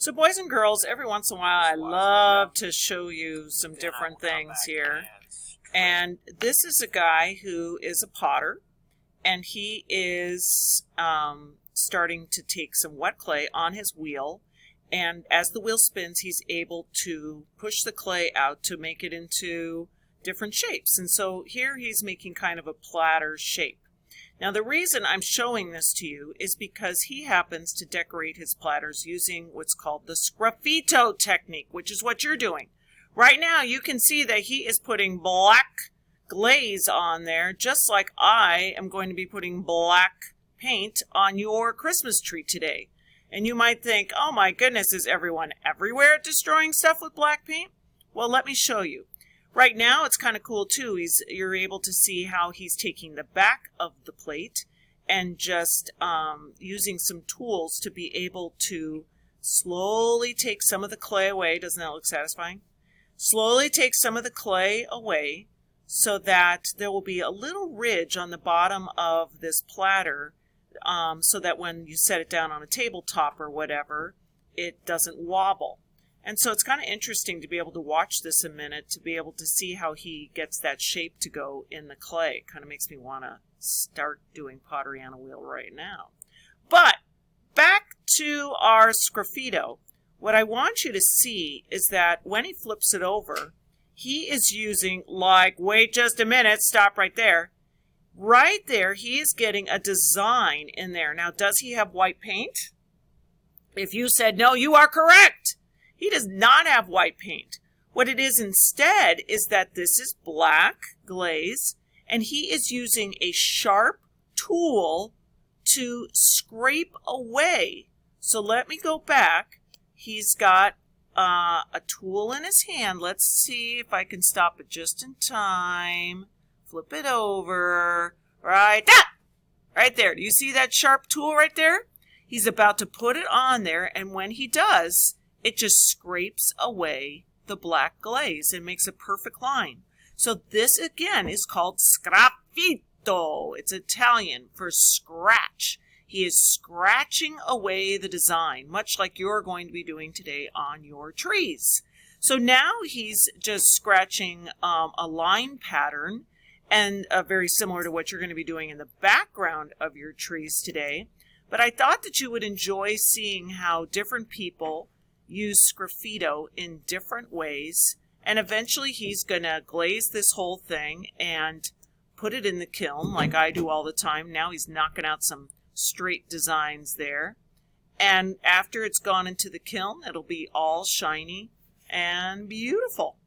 So boys and girls, every once in a while I love to show you some different things here. And this is a guy who is a potter, and he is starting to take some wet clay on his wheel. And as the wheel spins, he's able to push the clay out to make it into different shapes. And so here he's making kind of a platter shape. Now the reason I'm showing this to you is because he happens to decorate his platters using what's called the sgraffito technique, which is what you're doing. Right now you can see that he is putting black glaze on there, just like I am going to be putting black paint on your Christmas tree today. And you might think, oh my goodness, is everyone everywhere destroying stuff with black paint? Well, let me show you. Right now, it's kind of cool too. You're able to see how he's taking the back of the plate and just using some tools to be able to slowly take some of the clay away. Doesn't that look satisfying? Slowly take some of the clay away so that there will be a little ridge on the bottom of this platter so that when you set it down on a tabletop or whatever, it doesn't wobble. And so it's kind of interesting to be able to watch this a minute, to be able to see how he gets that shape to go in the clay. Kind of makes me want to start doing pottery on a wheel right now. But back to our sgraffito. What I want you to see is that when he flips it over, he is using, like, wait just a minute, stop right there. Right there, he is getting a design in there. Now, does he have white paint? If you said no, you are correct. He does not have white paint. What it is instead is that this is black glaze, and he is using a sharp tool to scrape away. So let me go back. He's got a tool in his hand. Let's see if I can stop it just in time. Flip it over. Right there. Do you see that sharp tool right there? He's about to put it on there, and when he does, it just scrapes away the black glaze and makes a perfect line. So this again is called sgraffito. It's Italian for scratch. He is scratching away the design, much like you're going to be doing today on your trees. So now he's just scratching a line pattern, and very similar to what you're going to be doing in the background of your trees today. But I thought that you would enjoy seeing how different people use sgraffito in different ways, and eventually he's going to glaze this whole thing and put it in the kiln like I do all the time. Now he's knocking out some straight designs there, and after it's gone into the kiln, it'll be all shiny and beautiful.